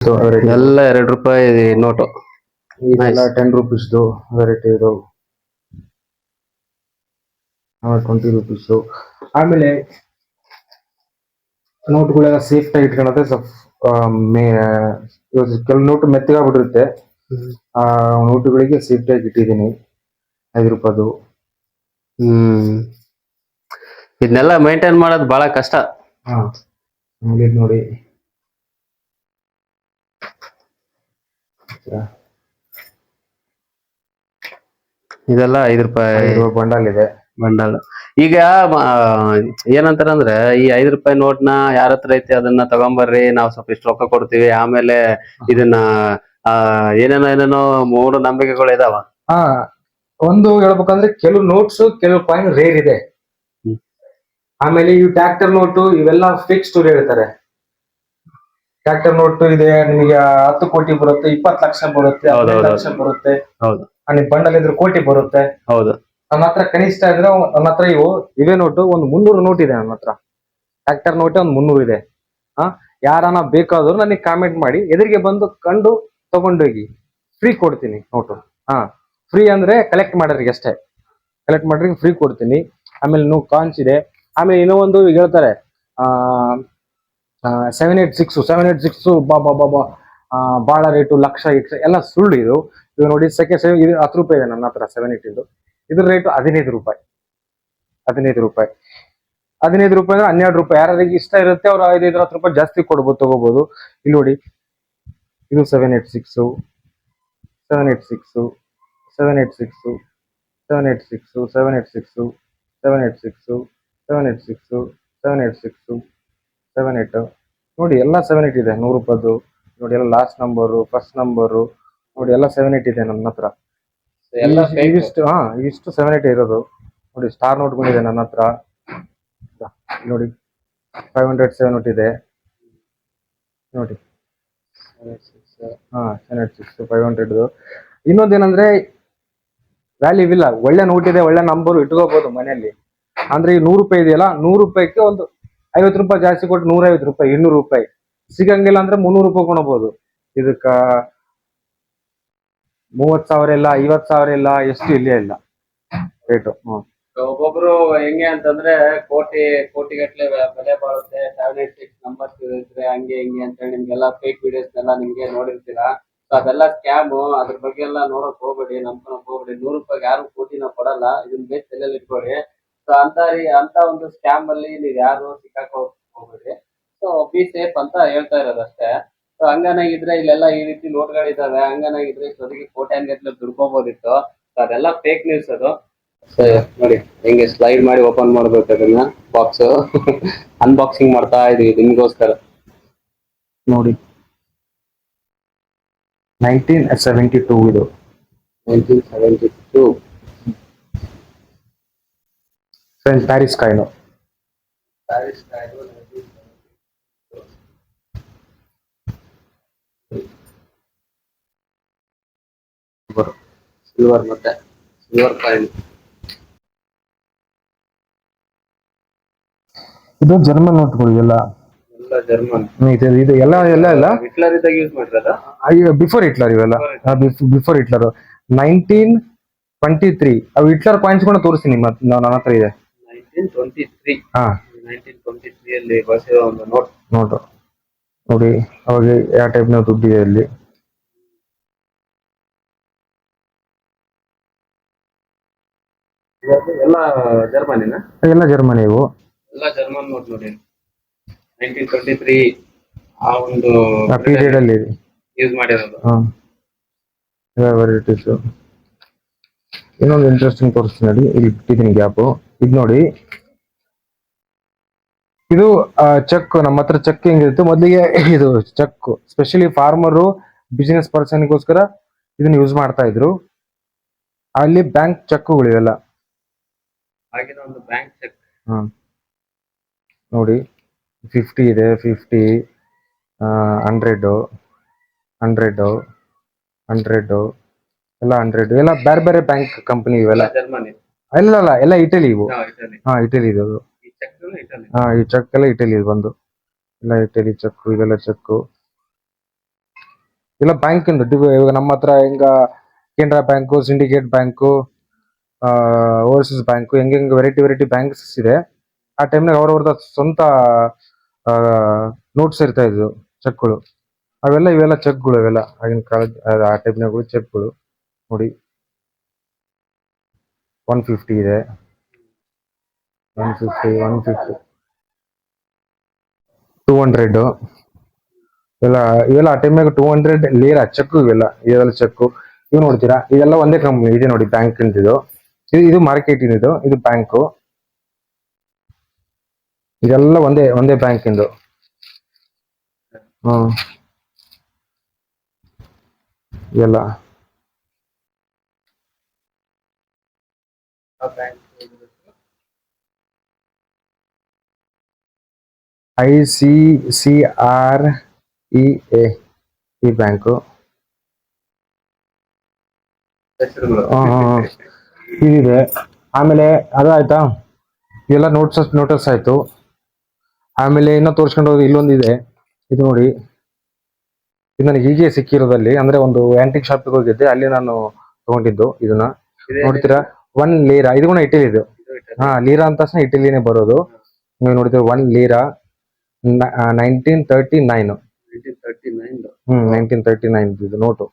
ಎಲ್ಲ ₹2 ನೋಟು. ಇದೆಲ್ಲ 10 ರೂಪೀಸ್ದು ವೆರೈಟಿ ಇದು, 20 ರೂಪೀಸು. ಆಮೇಲೆ ನೋಟ್ಗಳೆಲ್ಲ ಸೇಫ್ ಆಗಿ ಇಟ್ಕೊಳ್ಳೋದು. ಕೆಲವು ನೋಟು ಮೆತ್ತಗಾಗ್ಬಿಟ್ಟಿರುತ್ತೆ, ಆ ನೋಟುಗಳಿಗೆ ಸೇಫ್ಟಿ ಆಗಿ ಇಟ್ಟಿದ್ದೀನಿ. ₹5. ಇದನ್ನೆಲ್ಲ ಮೇಂಟೈನ್ ಮಾಡೋದು ಬಹಳ ಕಷ್ಟ. ನೋಡಿ ಇದೆಲ್ಲ ₹5 ಬಂಡಲ್ ಇದೆ. ಬಂಡಲ್. ಈಗ ಏನಂತಾರಂದ್ರೆ ಈ ₹5 ನೋಟ್ನ ಯಾರ ಹತ್ರ ಐತಿ ಅದನ್ನ ತಗೊಂಬರ್ರಿ, ನಾವು ಸ್ವಲ್ಪ ಇಷ್ಟು ರೊಕ್ಕ ಕೊಡ್ತೀವಿ, ಆಮೇಲೆ ಇದನ್ನ ಏನೇನೋ ಮೂಢ ನಂಬಿಕೆಗಳು ಇದಾವ. ಒಂದು ಹೇಳ್ಬೇಕಂದ್ರೆ ಕೆಲವು ನೋಟ್ಸ್ ಕೆಲವು ಕಾಯಿನ್ ರೇರ್ ಇದೆ. ಆಮೇಲೆ ಈ ಟ್ರ್ಯಾಕ್ಟರ್ ನೋಟು ಇವೆಲ್ಲ ಫೇಕ್ ಸ್ಟೋರಿ ಹೇಳ್ತಾರೆ. ಟ್ರ್ಯಾಕ್ಟರ್ ನೋಟು ಇದೆ, ನಿಮಗೆ 10 ಕೋಟಿ ಬರುತ್ತೆ, 20 ಲಕ್ಷ ಬರುತ್ತೆ, 15 ಲಕ್ಷ ಬರುತ್ತೆ. ಬಂಡಲ್ ಇದ್ರೆ ಕೋಟಿ ಬರುತ್ತೆ. ಹೌದು. ನನ್ನ ಹತ್ರ ಕನಿಷ್ಠ ಇದ್ರೆ ನನ್ನ ಹತ್ರ ಇವೇ ನೋಟು ಒಂದು 300 ನೋಟ್ ಇದೆ ನನ್ನ ಹತ್ರ. ಟ್ರ್ಯಾಕ್ಟರ್ ನೋಟೆ ಒಂದು 300 ಇದೆ. ಯಾರನ್ನ ಬೇಕಾದ್ರು ನನಗೆ ಕಾಮೆಂಟ್ ಮಾಡಿ, ಎದುರಿಗೆ ಬಂದು ಕಂಡು ತಗೊಂಡೋಗಿ ಫ್ರೀ ಕೊಡ್ತೀನಿ ನೋಟು. ಫ್ರೀ ಅಂದ್ರೆ ಕಲೆಕ್ಟ್ ಮಾಡೋರಿಗೆ ಅಷ್ಟೇ, ಕಲೆಕ್ಟ್ ಮಾಡೋರಿಗೆ ಫ್ರೀ ಕೊಡ್ತೀನಿ. ಆಮೇಲೆ ಕಾನ್ಸ್ ಇದೆ. ಆಮೇಲೆ ಇನ್ನೂ ಒಂದು ಹೇಳ್ತಾರೆ 786 ಬಾಬಾ ಬಾಳ ರೇಟು, ಲಕ್ಷ ಎಲ್ಲ ಸುಳ್ಳು ಇದು. ನೋಡಿ ಇದು ₹10 ಇದೆ ನನ್ನ ಹತ್ರ 780. ಇದ್ರ ರೇಟು ₹15. ₹15 ಅಂದ್ರೆ ₹12. ಯಾರಿಗೆ ಇಷ್ಟ ಇರುತ್ತೆ ಅವ್ರು ₹5-10 ಜಾಸ್ತಿ ಕೊಡ್ಬೋದು, ತಗೋಬಹುದು. ಇಲ್ಲಿ ನೋಡಿ, ಇದು 786 786 786 786 786 786 786 786 78 ನೋಡಿ, ಎಲ್ಲ 78 ಇದೆ. ₹100 ನೋಡಿ, ಎಲ್ಲ ಲಾಸ್ಟ್ ನಂಬರು, ಫಸ್ಟ್ ನಂಬರು ನೋಡಿ, ಎಲ್ಲ 78 ಇದೆ ನನ್ನ ಹತ್ರ. ಇಷ್ಟು 78 ಇರೋದು. ನೋಡಿ, ಸ್ಟಾರ್ ನೋಟ್ಗಳಿದೆ ನನ್ನ ಹತ್ರ. ನೋಡಿ, 500 7 ಇದೆ ನೋಡಿ. 786 500. ಇನ್ನೊಂದೇನಂದ್ರೆ ವ್ಯಾಲ್ಯೂ ಇಲ್ಲ, ಒಳ್ಳೆ ನೋಟ್ ಇದೆ, ಒಳ್ಳೆ ನಂಬರ್ ಇಟ್ಕೋಬಹುದು ಮನೆಯಲ್ಲಿ. ಅಂದ್ರೆ ಈ ₹100 ಇದೆಯಲ್ಲ, ₹100ಕ್ಕೆ ಒಂದು ₹50 ಜಾಸ್ತಿ ಕೊಟ್ಟು ₹150 ₹200 ಸಿಗಂಗಿಲ್ಲ ಅಂದ್ರೆ ₹300 ಕೊಡಬಹುದು. ಇದಕ್ಕ 30,000 ಇಲ್ಲ, 50,000 ಇಲ್ಲ, ಎಷ್ಟು ಇಲ್ಲೇ ಇಲ್ಲ ರೇಟು. ಒಬ್ಬೊಬ್ರು ಹೆಂಗೆ ಅಂತಂದ್ರೆ ಕೋಟಿಗಟ್ಲೆ ಬೆಲೆ ಬಾಳುತ್ತೆ, 786 ನಂಬರ್ಸ್ ಇರುತ್ತೆ, ಹಂಗೆ ಹಿಂಗೆ ಅಂತ ಹೇಳಿ ನಿಮ್ಗೆಲ್ಲ ಫೇಕ್ ವಿಡಿಯೋಸ್ ಎಲ್ಲ ನಿಮ್ಗೆ ನೋಡಿರ್ತೀರಾ. ಅದೆಲ್ಲ ಸ್ಕ್ಯಾಮ್. ಅದ್ರ ಬಗ್ಗೆ ಎಲ್ಲ ನೋಡಕ್ ಹೋಗ್ಬೇಡಿ, ನಂಬ್ಕೊಳಕ್ ಹೋಗ್ಬೇಡಿ. ₹100 ಯಾರು ಕೋಟಿನ ಕೊಡಲ್ಲ, ಇದನ್ನ ಬೇಸ್ ತಲೆಯಲ್ಲಿ ಇಟ್ಕೊಳ್ಳಿ. ಸೊ ಅಂತ ಒಂದು ಸ್ಕ್ಯಾಮ್ ಅಲ್ಲಿ ನೀವ್ ಯಾರು ಸಿಕ್ಕಾಕ ಹೋಗ್ಬೇಡಿ. ಸೊ ಬಿ ಸೇಫ್ ಅಂತ ಹೇಳ್ತಾ ಇರೋದಷ್ಟೇ. ಸೊ ಹಂಗನಾಗಿದ್ರೆ ಇಲ್ಲೆಲ್ಲ ಈ ರೀತಿ ನೋಟ್ಗಳಿದಾವೆ, ಹಂಗನಾಗಿದ್ರೆ ಇಷ್ಟೊತ್ತಿಗೆ ಕೋಟ್ಯಾನ್ಗಟ್ಲೆ ದುಡ್ಕೋಬೋದಿತ್ತು. ಅದೆಲ್ಲ ಫೇಕ್ ನ್ಯೂಸ್ ಅದು. ನೋಡಿ ಹೆಂಗೆ ಸ್ಲೈಡ್ ಮಾಡಿ ಓಪನ್ ಮಾಡ್ಬೇಕು ಅದನ್ನ, ಬಾಕ್ಸ್ ಅನ್ಬಾಕ್ಸಿಂಗ್ ಮಾಡ್ತಾ ಇದೀವಿ ನಿಮ್ಗೋಸ್ಕರ. ನೋಡಿ, 1972 ಇದು. 1972 ಪ್ಯಾರಿಸ್ ಕಾಯಿನು. ಸಿಲ್ವರ್ ಮತ್ತೆ ಸಿಲ್ವರ್ ಕಾಯಿನ್. ಇದು ಜರ್ಮನ್ ನೋಟ್ಗಳು ಎಲ್ಲ ಜರ್ಮನ್. ಇದು ಎಲ್ಲ ಹಿಟ್ಲರ್ ಇದ್ದಾಗ ಯೂಸ್ ಮಾಡಿರೋದ? ಬಿಫೋರ್ ಹಿಟ್ಲರ್ ಇವೆಲ್ಲ. Before Hitler 1923. ಅವು ಹಿಟ್ಲರ್ ಕಾಯಿನ್ಸ್ ಕೂಡ ತೋರಿಸ್ತೀನಿ, ನನ್ನ ಹತ್ರ ಇದೆ. 1923. 1923 ಅಲ್ಲಿ ಬಳಸಿರೋ ಒಂದು ನೋಟ್ ನೋಡಿ. ಅವಾಗ ಯಾವ ಟೈಪ್ ನ ದುಡ್ಡಿದೆ ಇಲ್ಲಿ. ಎಲ್ಲ ಜರ್ಮನಿನ? ಎಲ್ಲ ಜರ್ಮನಿ ಇವು. ಎಲ್ಲ ಜರ್ಮನ್ ನೋಟ್ ನೋಡಿ. 1923 ಆ ಒಂದು ಪೀರಿಯಡ್ ಅಲ್ಲಿ ಯೂಸ್ ಮಾಡಿರೋದು. ವೆರೈಟೀಸ್. ಇನ್ನೊಂದು ಇಂಟ್ರೆಸ್ಟಿಂಗ್ ತೋರಿಸ್ತೀನಿ ನೋಡಿ, ಇಲ್ಲಿ ಇಟ್ಟಿದ್ದೀನಿ ಗ್ಯಾಪು. ಇದು ನೋಡಿ, ಇದು ಚೆಕ್. ನಮ್ಮ ಹತ್ರ ಚೆಕ್ ಹೆಂಗಿರುತ್ತೆ ಮೊದಲಿಗೆ, ಇದು ಚೆಕ್ ಸ್ಪೆಷಲಿ ಫಾರ್ಮರು, ಬಿಸಿನೆಸ್ ಪರ್ಸನ್ಗೋಸ್ಕರ ಇದನ್ನ ಯೂಸ್ ಮಾಡ್ತಾ ಇದ್ರು. ಅಲ್ಲಿ ಬ್ಯಾಂಕ್ ಚೆಕ್ಗಳು ಇವೆಲ್ಲ. ಒಂದು ಬ್ಯಾಂಕ್ ಚೆಕ್ ನೋಡಿ, 50 ಇದೆ, 50, 100, 100, 100 ಎಲ್ಲ 100 ಎಲ್ಲ ಬೇರೆ ಬೇರೆ ಬ್ಯಾಂಕ್ ಕಂಪನಿ ಇವೆಲ್ಲ. ಎಲ್ಲ ಇಟಲಿ ಇವು. ಇಟಲಿ ಇದು. ಈ ಚೆಕ್ ಎಲ್ಲ ಇಟಲಿ ಬಂದು, ಎಲ್ಲ ಇಟಲಿ ಚೆಕ್. ಇದೆಲ್ಲ ಚೆಕ್. ಇಲ್ಲ ಬ್ಯಾಂಕ್ ಇಂದ ಇವಾಗ ನಮ್ಮ ಹತ್ರ ಹಿಂಗ Canara bank, syndicate bank, overseas bank, ಹೆಂಗೆ ವೆರೈಟಿ ಬ್ಯಾಂಕ್ಸ್ ಇದೆ. ಆ ಟೈಮ್ನಾಗ ಅವ್ರವ್ರದ ಸ್ವಂತ ನೋಟ್ಸ್ ಇರ್ತಾ ಇದ್ವು, ಚೆಕ್ಗಳು. ಇವೆಲ್ಲ ಚೆಕ್ಗಳು, ಇವೆಲ್ಲ ಆಗಿನ ಕಾಲದ ಆ ಟೈಪ್ನಾಗ ಚೆಕ್ಗಳು ನೋಡಿ. 150 ಇದೆ, 150, 200 ಇವೆಲ್ಲ ಆ ಟೈಮ್ನಾಗ 200 ಲೀರಾ ಚೆಕ್. ಇದೆಲ್ಲ ಚೆಕ್. ಇವು ನೋಡ್ತೀರಾ, ಇದೆಲ್ಲ ಒಂದೇ ಕಂಪ್ನಿ ಇದೆ ನೋಡಿ, ಬ್ಯಾಂಕ್ ಇದು. ಇದು ಮಾರ್ಕೆಟ್ ಇದು ಬ್ಯಾಂಕು. ಇದೆಲ್ಲ ಒಂದೇ ಬ್ಯಾಂಕ್ ಇಂದು. ಹ್ಮ್ ಎಲ್ಲ ICCREA ಈ ಬ್ಯಾಂಕು. ಇದಿದೆ. ಆಮೇಲೆ ಅದಾಯ್ತಾ, ಇದೆಲ್ಲ ನೋಟಸ್ ಆಯ್ತು. ಆಮೇಲೆ ಇನ್ನ ತೋರ್ಸ್ಕೊಂಡು ಹೋಗಿ ಇಲ್ಲೊಂದಿದೆ, ಇದು ನೋಡಿ. ಇದು ನನಗೆ ಹೀಗೆ ಸಿಕ್ಕಿರೋದಲ್ಲಿ, ಅಂದ್ರೆ ಒಂದು ಆಂಟಿಕ್ ಶಾಪಿಗೆ ಹೋಗಿದ್ದೆ, ಅಲ್ಲಿ ನಾನು ತಗೊಂಡಿದ್ದು ಇದನ್ನ. ನೋಡ್ತೀರಾ, 1 ಲೀರಾ. ಇದು ಕೂಡ ಇಟಲಿ. ಲೀರಾ ಅಂತ ತಕ್ಷಣ ಇಟಲಿನೇ ಬರೋದು. ನೀವು ನೋಡ್ತೀರಾ, 1 ಲೀರಾ 1939. 1939 ಇದು ನೋಟು.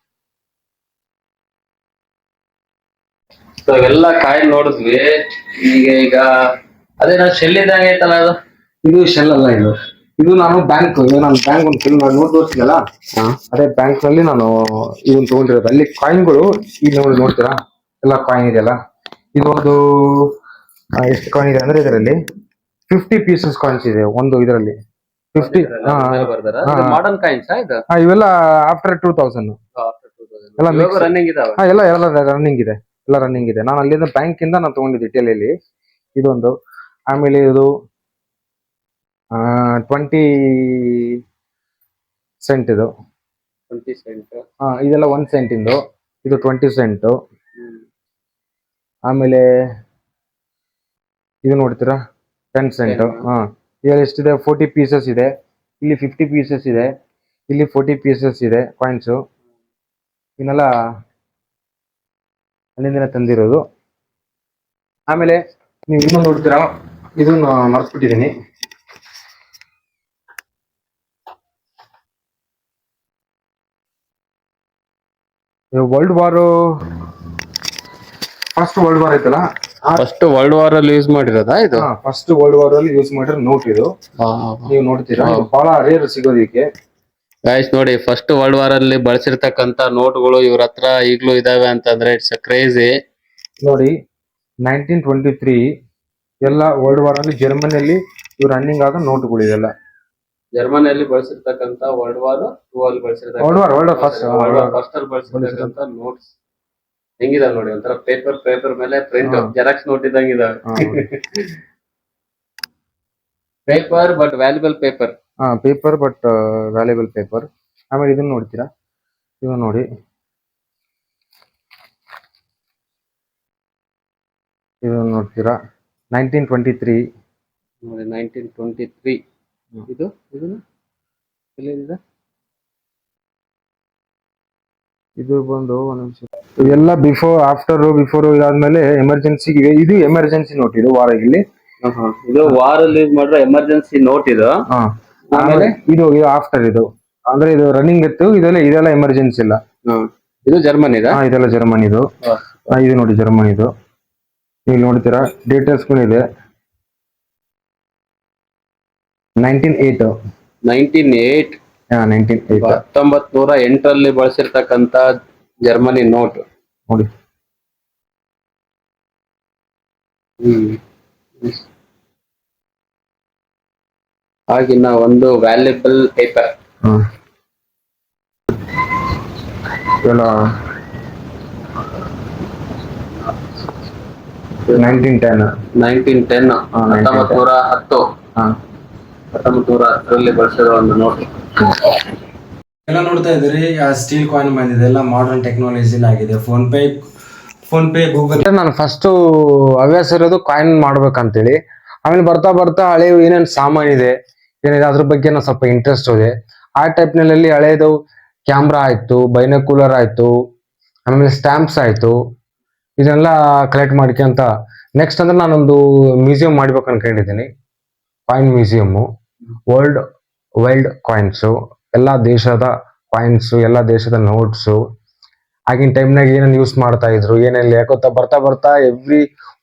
ಸೊ ಇವೆಲ್ಲ ಕಾಯಿನ್ ನೋಡಿದ್ವಿ. ಈಗ ಅದೇ ನಾವು ಶೆಲ್ ಇದ್ದಾಗ ಐತಲ್ಲ ಅದು. ಇದು ಶೆಲ್ ಅಲ್ಲ, ಇದು ನಾನು ಬ್ಯಾಂಕ್ ಒಂದು ಫಿಲ್ ಮಾಡಿ ನೋಟ್ ತೋರಿಸಿದಲ್ಲ, ಅದೇ ಬ್ಯಾಂಕ್ ನಲ್ಲಿ ನಾನು ಇದನ್ನ ತಗೊಂಡಿರೋದು. ಅಲ್ಲಿ ಕಾಯಿನ್ಗಳು ಈಗ ನೋಡ್ತೀರಾ, ಎಲ್ಲ ಕಾಯಿನ್ ಇದೆಯಲ್ಲ. ಇದು ಒಂದು ಎಷ್ಟು ಕಾಯಿನ್ ಇದೆ ಅಂದ್ರೆ, ಇದರಲ್ಲಿ 50 ಪೀಸಸ್ ಕಾಯಿನ್ಸ್ ಇದೆ ಒಂದು ಇದರಲ್ಲಿ. 50. ಮಾಡರ್ನ್ ಕಾಯಿನ್ಸ್ ಇದು. ಇವೆಲ್ಲ ಆಫ್ಟರ್ 2000 ಎಲ್ಲ ರನ್ನಿಂಗ್ ಇದಾವೆ. ಎಲ್ಲ ರನ್ನಿಂಗ್ ಇದೆ. ನಾನು ಅಲ್ಲಿಂದ ಬ್ಯಾಂಕ್ ಇಂದ ನಾನು ತಗೊಂಡಿದ್ದೆ ಇಟಲಿಯಲ್ಲಿ ಇದೊಂದು. ಆಮೇಲೆ ಇದು 20 ಸೆಂಟ್ ಇದು. 20 ಸೆಂಟ್. ಇದೆಲ್ಲ 1 ಸೆಂಟ್ ಇಂದು. ಇದು 20 ಸೆಂಟ್. ಆಮೇಲೆ ಇದು ನೋಡ್ತೀರಾ, 10 ಸೆಂಟ್. ಇದರಲ್ಲಿ ಎಷ್ಟಿದೆ, 40 ಪೀಸಸ್ ಇದೆ. ಇಲ್ಲಿ 50 ಪೀಸಸ್ ಇದೆ. ಇಲ್ಲಿ 40 ಪೀಸಸ್ ಇದೆ ಕಾಯಿನ್ಸ್. ಇವನ್ನೆಲ್ಲ ಅಲ್ಲಿಂದ ತಂದಿರೋದು. ಆಮೇಲೆ ನೀವು ಇನ್ನೊಂದು ನೋಡ್ತೀರಾ, ಇದನ್ನ ಮರ್ತ್ಬಿಟ್ಟಿದ್ದೀನಿ. World war, first world war ಐತಲ್ಲ, ಫಸ್ಟ್ ವರ್ಲ್ಡ್ ವಾರ್ ಅಲ್ಲಿ ಯೂಸ್ ಮಾಡಿರೋದಾ ಇದು? ಫಸ್ಟ್ ವರ್ಲ್ಡ್ ವಾರ್ ಅಲ್ಲಿ ಯೂಸ್ ಮಾಡಿರೋ ನೋಟ್ ಇದು. ನೀವು ನೋಡ್ತೀರಾ, ಬಹಳ ರೇರ್ ಸಿಗೋದಿಕ್ಕೆ. ಗೈಸ್ ನೋಡಿ, ಫಸ್ಟ್ ವರ್ಲ್ಡ್ ವಾರ್ ಅಲ್ಲಿ ಬಳಸಿರ್ತಕ್ಕಂತ ನೋಟ್ಗಳು ಇವ್ರ ಹತ್ರ ಈಗ್ಲೂ ಇದಾವೆ ಅಂತಂದ್ರೆ ಇಟ್ಸ್ ಕ್ರೇಜಿ. ನೋಡಿ, 1923 ಎಲ್ಲ ವರ್ಲ್ಡ್ ವಾರ್ ಅಲ್ಲಿ ಜರ್ಮನಿಯಲ್ಲಿ ಇವ್ರು ರನ್ನಿಂಗ್ ಆದ ನೋಟ್ಗಳು ಇದೆಲ್ಲ. ಜರ್ಮನಿಯಲ್ಲಿ ಬಳಸಿರ್ತಕ್ಕಂತ ವರ್ಲ್ಡ್ ವಾರ್ 2 ಅಲ್ಲಿ ಫಸ್ಟ್ ಅಲ್ಲಿ ಬಳಸಿರ್ತಕ್ಕಂತ ನೋಟ್ಸ್ ಹೆಂಗಿದಾವೆ ನೋಡಿ. ಒಂಥರ ಪೇಪರ್ ಮೇಲೆ ಪ್ರಿಂಟ್, ಜೆರಾಕ್ಸ್ ನೋಟ್ ಇದ್ದಂಗೆ ಇದಾವೆ. Paper but valuable paper. Paper but valuable paper. ಆಮೇಲೆ ಇದನ್ನ ನೋಡ್ತೀರಾ, ಇದನ್ನ ನೋಡಿ, ಇದನ್ನ ನೋಡ್ತೀರಾ, 1923. 1923 ಇದು ಇದು ಬಂದು ಒಂದ್ ನಿಮಿಷ. ಇವೆಲ್ಲ ಬಿಫೋರ್ ಇದಾದ್ಮೇಲೆ ಎಮರ್ಜೆನ್ಸಿ. ಇದು ಎಮರ್ಜೆನ್ಸಿ ನೋಟ್ ಇದು ವಾರ ಇಲ್ಲಿ. ಇದು ವಾರ್ ಅಲ್ಲಿ ಯೂಸ್ ಮಾಡಿರೋ ಎಮರ್ಜೆನ್ಸಿ ನೋಟ್ ಇದು. ಆಮೇಲೆ ಇದು ಆಫ್ಟರ್ ಇದು, ಅಂದ್ರೆ ಇದು ರನ್ನಿಂಗ್ ಇತ್ತು. ಇದೆಲ್ಲ ಎಮರ್ಜೆನ್ಸಿ ಇಲ್ಲ. ಇದು ಜರ್ಮನಿ. ಇದೆಲ್ಲ ಜರ್ಮನಿದು. ಇದು ನೋಡಿ ಜರ್ಮನಿದು. ಇಲ್ಲಿ ನೋಡ್ತೀರಾ, ಡೀಟೇಲ್ಸ್ ಕೂಡ ಇದೆ. 1908. 1908 ಬಳಸಿರ್ತಕ್ಕಂತ ಜರ್ಮನಿ ನೋಟ್ ನೋಡಿ. ಆಗಿನ ಒಂದು ವ್ಯಾಲ್ಯೂಬಲ್ ಪೇಪರ್. ಎಲ್ಲ 1910. 1910 ಬಳಸಿರೋ ಒಂದು ನೋಟ್. ಎಲ್ಲ ನೋಡ್ತಾ ಇದ್ರಿ, ಸ್ಟೀಲ್ ಕಾಯಿನ್ ಬಂದಿದೆ, ಎಲ್ಲ ಮಾಡರ್ನ್ ಟೆಕ್ನಾಲಜಿ ಆಗಿದೆ. Phone pay Google. ನಾನು ಫಸ್ಟ್ ಹವ್ಯಾಸ ಇರೋದು ಕಾಯಿನ್ ಮಾಡ್ಬೇಕಂತೇಳಿ. ಆಮೇಲೆ ಬರ್ತಾ ಹಳೆ ಏನೇನು ಸಾಮಾನ್ ಇದೆ, ಏನಿದೆ ಅದ್ರ ಬಗ್ಗೆ ಸ್ವಲ್ಪ ಇಂಟ್ರೆಸ್ಟ್ ಇದೆ. ಆ ಟೈಪ್ ನಲ್ಲಿ ಹಳೇದು ಕ್ಯಾಮ್ರಾ ಆಯ್ತು, ಬೈನೋಕ್ಯುಲರ್ ಆಯ್ತು, ಆಮೇಲೆ ಸ್ಟ್ಯಾಂಪ್ಸ್ ಆಯ್ತು, ಇದನ್ನೆಲ್ಲ ಕಲೆಕ್ಟ್ ಮಾಡ್ಕೊಂತ ನೆಕ್ಸ್ಟ್ ಅಂದ್ರೆ ನಾನೊಂದು ಮ್ಯೂಸಿಯಂ ಮಾಡ್ಬೇಕು ಅನ್ಕೊಂಡಿದ್ದೀನಿ. Coin museum, world wild coins, ಎಲ್ಲ ದೇಶದ ಕಾಯಿನ್ಸು, ಎಲ್ಲ ದೇಶದ ನೋಟ್ಸು, ಆಗಿನ ಟೈಮ್ನಾಗ ಏನೇನು ಯೂಸ್ ಮಾಡ್ತಾ ಇದ್ರು, ಏನೆಲ್ಲ ಯಾಕೊತ್ತಾ ಬರ್ತಾ ಬರ್ತಾ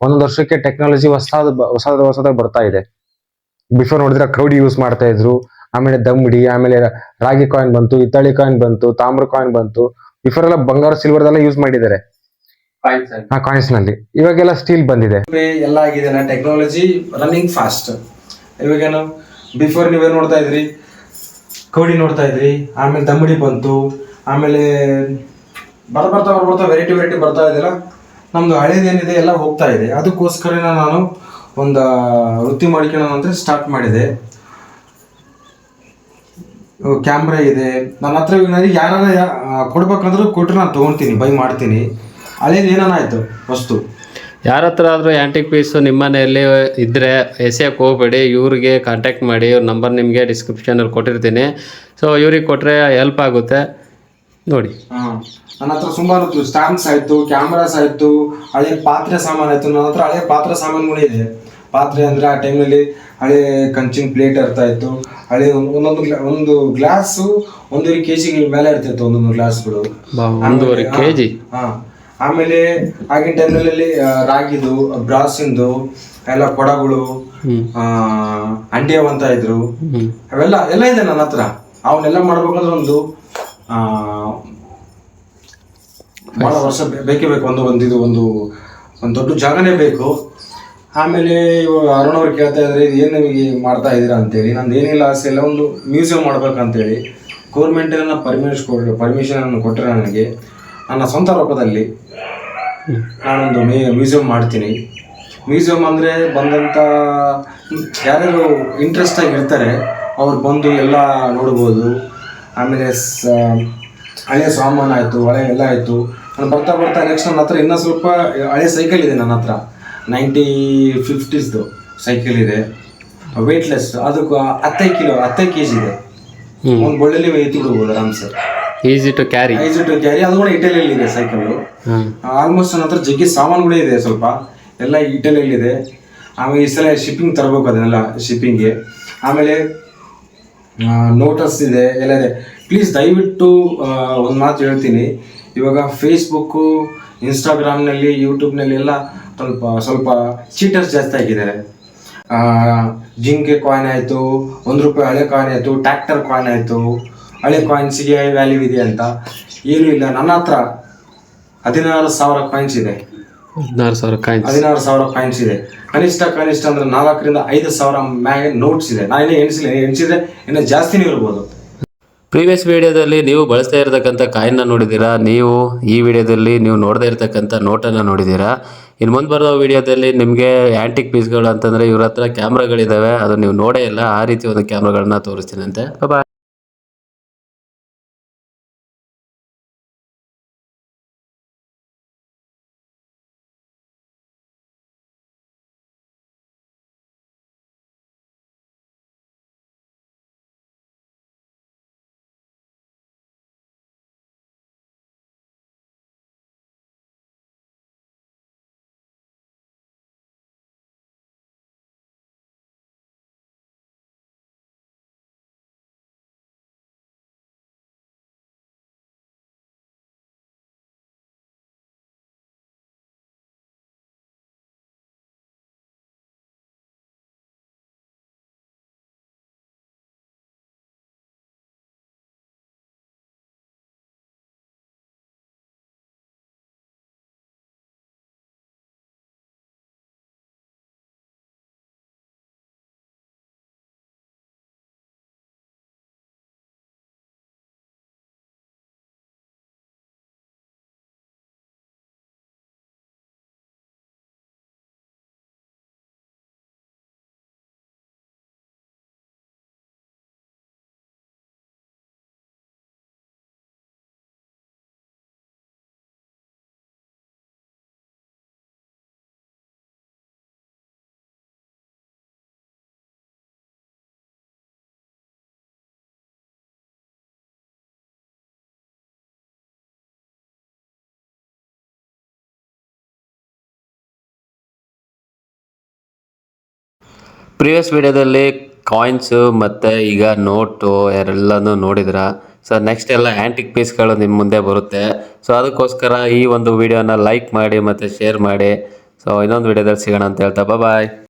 ಒಂದೊಂದು ವರ್ಷಕ್ಕೆ ಟೆಕ್ನಾಲಜಿ ಹೊಸದಾಗಿ ಬರ್ತಾ ಇದೆ. ಬಿಫೋರ್ ನೋಡಿದ್ರೆ ಕ್ರೌಡಿ ಯೂಸ್ ಮಾಡ್ತಾ ಇದ್ರು, ಆಮೇಲೆ ದಮ್ಡಿ, ಆಮೇಲೆ ರಾಗಿ ಕಾಯಿನ್ ಬಂತು, ಹಿತ್ತಾಳಿ ಕಾಯಿನ್ ಬಂತು, ತಾಮ್ರ ಕಾಯಿನ್ ಬಂತು. ಬಿಫೋರ್ ಎಲ್ಲ ಬಂಗಾರ ಸಿಲ್ವರ್ದೆಲ್ಲ ಯೂಸ್ ಮಾಡಿದ್ದಾರೆ ಆ ಕಾಯಿನ್ಸ್ ನಲ್ಲಿ. ಇವಾಗೆಲ್ಲ ಸ್ಟೀಲ್ ಬಂದಿದೆ, ಎಲ್ಲ ಆಗಿದೆ. Technology running fast. ಇವಾಗೇನು ಬಿಫೋರ್ ನೀವೇನು ನೋಡ್ತಾ ಇದ್ರಿ, ಕೌಡಿ ನೋಡ್ತಾ ಇದ್ರಿ, ಆಮೇಲೆ ದಮ್ಮಡಿ ಬಂತು, ಆಮೇಲೆ ಬರ್ತಾ ವೆರೈಟಿ ಬರ್ತಾ ಇದೆಯಲ್ಲ. ನಮ್ದು ಹಳೇದೇನಿದೆ ಎಲ್ಲ ಹೋಗ್ತಾ ಇದೆ. ಅದಕ್ಕೋಸ್ಕರ ನಾನು ಒಂದು ವೃತ್ತಿ ಮಾಡ್ಕೊಳ್ಳೋಣ ಅಂತ ಸ್ಟಾರ್ಟ್ ಮಾಡಿದೆ. ಕ್ಯಾಮ್ರಾ ಇದೆ ನನ್ನ ಹತ್ರ. ನನಗೆ ಯಾರು ಕೊಡ್ಬೇಕಂದ್ರೂ ಕೊಟ್ಟರೆ ನಾನು ತೊಗೊತೀನಿ, ಬೈ ಮಾಡ್ತೀನಿ. ಹಳೇದು ಏನಾಯ್ತು ವಸ್ತು ಯಾರ ಹತ್ರ ಆದರೂ ಆ್ಯಂಟಿಕ್ ಪೀಸು ನಿಮ್ಮ ಮನೆಯಲ್ಲಿ ಇದ್ದರೆ ಎಸೆಯೋಕ್ಕೆ ಹೋಗಬೇಡಿ, ಇವ್ರಿಗೆ ಕಾಂಟ್ಯಾಕ್ಟ್ ಮಾಡಿ. ಇವ್ರ ನಂಬರ್ ನಿಮಗೆ ಡಿಸ್ಕ್ರಿಪ್ಷನಲ್ಲಿ ಕೊಟ್ಟಿರ್ತೀನಿ. ಸೊ ಇವ್ರಿಗೆ ಕೊಟ್ಟರೆ ಹೆಲ್ಪ್ ಆಗುತ್ತೆ ನೋಡಿ. ನನ್ನ ಹತ್ರ ಸುಮಾರು ಸ್ಟ್ಯಾಂಪ್ಸ್ ಆಯಿತು, ಕ್ಯಾಮ್ರಾಸ್ ಆಯಿತು, ಹಳೆ ಪಾತ್ರೆ ಸಾಮಾನು ಆಯಿತು. ನನ್ನ ಹತ್ರ ಹಳೆ ಪಾತ್ರೆ ಸಾಮಾನುಗಳು ಇದೆ. ಪಾತ್ರೆ ಅಂದರೆ ಆ ಟೈಮ್ನಲ್ಲಿ ಹಳೆ ಕಂಚಿನ ಪ್ಲೇಟ್ ಇರ್ತಾ ಇತ್ತು. ಹಳೆ ಒಂದು ಗ್ಲಾಸು 1.5 kg ಮೇಲೆ ಇರ್ತಿತ್ತು, ಒಂದೊಂದು ಗ್ಲಾಸ್ಗಳು 1.5 kg. ಆಮೇಲೆ ಆಗಿನ ಟೈಮ್ನಲ್ಲಿ ರಾಗಿದು, ಬ್ರಾಸಿಂದು ಎಲ್ಲ ಕೊಡಗಳು, ಅಂಡಿಯವ್ ಅಂತ ಇದ್ರು. ಅವೆಲ್ಲ ಇದೆ ನನ್ನ ಹತ್ರ. ಅವನ್ನೆಲ್ಲ ಮಾಡ್ಬೇಕಂದ್ರೆ ಒಂದು ಬಹಳ ವರ್ಷ ಬೇಕೇ ಬೇಕು. ಒಂದು ದೊಡ್ಡ ಜಾಗನೇ ಬೇಕು. ಆಮೇಲೆ ಇವಾಗ ಅರುಣ್ ಅವ್ರು ಕೇಳ್ತಾ ಇದ್ರೆ ಏನು ಮಾಡ್ತಾ ಇದ್ದೀರಾ ಅಂತೇಳಿ. ನಂದು ಏನಿಲ್ಲ ಆಸೆ ಇಲ್ಲ, ಒಂದು ಮ್ಯೂಸಿಯಂ ಮಾಡ್ಬೇಕಂತೇಳಿ. ಗೌರ್ಮೆಂಟ್ ಪರ್ಮಿಷನ್ ಕೊಟ್ಟರೆ ನನಗೆ ನನ್ನ ಸ್ವಂತ ರೊಕ್ಕದಲ್ಲಿ ನಾನೊಂದು ಮ್ಯೂಸಿಯಂ ಮಾಡ್ತೀನಿ. ಮ್ಯೂಸಿಯಂ ಅಂದರೆ ಬಂದಂಥ ಯಾರ್ಯಾರು ಇಂಟ್ರೆಸ್ಟ್ ಆಗಿ ಇರ್ತಾರೆ ಅವ್ರು ಬಂದು ಎಲ್ಲ ನೋಡ್ಬೋದು. ಆಮೇಲೆ ಹಳೆ ಸಾಮಾನು ಆಯಿತು, ಹಳೆ ಎಲ್ಲ ಆಯಿತು. ನಾನು ಬರ್ತಾ ನೆಕ್ಸ್ಟ್ ನನ್ನ ಹತ್ರ ಇನ್ನೂ ಸ್ವಲ್ಪ ಹಳೆ ಸೈಕಲ್ ಇದೆ. ನನ್ನ ಹತ್ರ 1950s ಸೈಕಲ್ ಇದೆ, ವೆಯ್ಟ್ಲೆಸ್. ಅದಕ್ಕೂ 10 kg ಇದೆ. ಒಂದು ಬೊಳ್ಳೆಲಿ ಎತ್ತಿ ಬಿಡ್ಬೋದು ಆರಾಮ್ಸೆ. Easy to carry. ಅದು ಕೂಡ ಇಟಲಿಯಲ್ಲಿ ಇದೆ ಸೈಕಲ್ಲು. ಆಲ್ಮೋಸ್ಟ್ ನನ್ನ ಹತ್ರ ಜಗ್ಗಿ ಸಾಮಾನುಗಳೇ ಇದೆ, ಸ್ವಲ್ಪ ಎಲ್ಲ ಇಟಲಿಯಲ್ಲಿ ಇದೆ. ಆಮೇಲೆ ಈ ಸಲ ಶಿಪ್ಪಿಂಗ್ ತರಬೇಕು, ಅದನ್ನೆಲ್ಲ ಶಿಪ್ಪಿಂಗ್ಗೆ. ಆಮೇಲೆ ನೋಟಸ್ ಇದೆ, ಎಲ್ಲ ಇದೆ. ಪ್ಲೀಸ್ ದಯವಿಟ್ಟು ಒಂದು ಮಾತು ಹೇಳ್ತೀನಿ. ಇವಾಗ ಫೇಸ್ಬುಕ್ಕು, ಇನ್ಸ್ಟಾಗ್ರಾಮ್ನಲ್ಲಿ, ಯೂಟ್ಯೂಬ್ನಲ್ಲಿ ಎಲ್ಲ ಸ್ವಲ್ಪ ಚೀಟರ್ಸ್ ಜಾಸ್ತಿ ಆಗಿದ್ದಾರೆ. ಜಿಂಕೆ ಕಾಯಿನ್ ಆಯಿತು, ₹1 ಹಳೆ ಕಾಯಿನ್ ಆಯಿತು, ಟ್ರ್ಯಾಕ್ಟರ್ ಕಾಯಿನ್ ಆಯಿತು. ಹಳೆ ಕಾಯಿನ್ಸಿಗೆ ವ್ಯಾಲ್ಯೂ ಇದೆ ಅಂತ ಏನೂ ಇಲ್ಲ. ನನ್ನ ಹತ್ರ 16,000 ಕಾಯಿನ್ಸ್ ಇದೆ. 16,000 ಕಾಯಿನ್ಸ್ ಇದೆ. ಕನಿಷ್ಠ ಅಂದ್ರೆ 4,000 ರಿಂದ 5,000 ಮ್ಯಾಗೆ ನೋಟ್ಸ್ ಇದೆ. ನಾನು ಎಣಿಸಿದ್ರೆ ಇನ್ನೂ ಜಾಸ್ತಿನೇ ಇರ್ಬೋದು. ಪ್ರೀವಿಯಸ್ ವಿಡಿಯೋದಲ್ಲಿ ನೀವು ಬಳಸ್ತಾ ಇರತಕ್ಕಂಥ ಕಾಯಿನ್ನ ನೋಡಿದ್ದೀರಾ, ನೀವು ಈ ವಿಡಿಯೋದಲ್ಲಿ ನೀವು ನೋಡದೇ ಇರತಕ್ಕಂಥ ನೋಟನ್ನು ನೋಡಿದ್ದೀರಾ. ಇನ್ನು ಮುಂದೆ ಬರೋ ವಿಡಿಯೋದಲ್ಲಿ ನಿಮಗೆ ಆ್ಯಂಟಿಕ್ ಪೀಸ್ಗಳು ಅಂತಂದರೆ ಇವ್ರ ಹತ್ರ ಕ್ಯಾಮ್ರಾಗಳಿದ್ದಾವೆ, ಅದು ನೀವು ನೋಡೇ ಇಲ್ಲ. ಆ ರೀತಿ ಒಂದು ಕ್ಯಾಮ್ರಾಗಳನ್ನ ತೋರಿಸ್ತೀನಂತೆ. ಬಾಯ್. ಪ್ರಿವಿಯಸ್ ವಿಡಿಯೋದಲ್ಲಿ ಕಾಯಿನ್ಸು ಮತ್ತು ಈಗ ನೋಟು ಎಲ್ಲನೂ ನೋಡಿದ್ರ. ಸೊ ನೆಕ್ಸ್ಟ್ ಎಲ್ಲ ಆ್ಯಂಟಿಕ್ ಪೀಸ್ಗಳು ನಿಮ್ಮ ಮುಂದೆ ಬರುತ್ತೆ. ಸೊ ಅದಕ್ಕೋಸ್ಕರ ಈ ಒಂದು ವಿಡಿಯೋನ ಲೈಕ್ ಮಾಡಿ ಮತ್ತು ಶೇರ್ ಮಾಡಿ. ಸೊ ಇನ್ನೊಂದು ವಿಡಿಯೋದಲ್ಲಿ ಸಿಗೋಣ ಅಂತ ಹೇಳ್ತಾ ಬಾಯ್.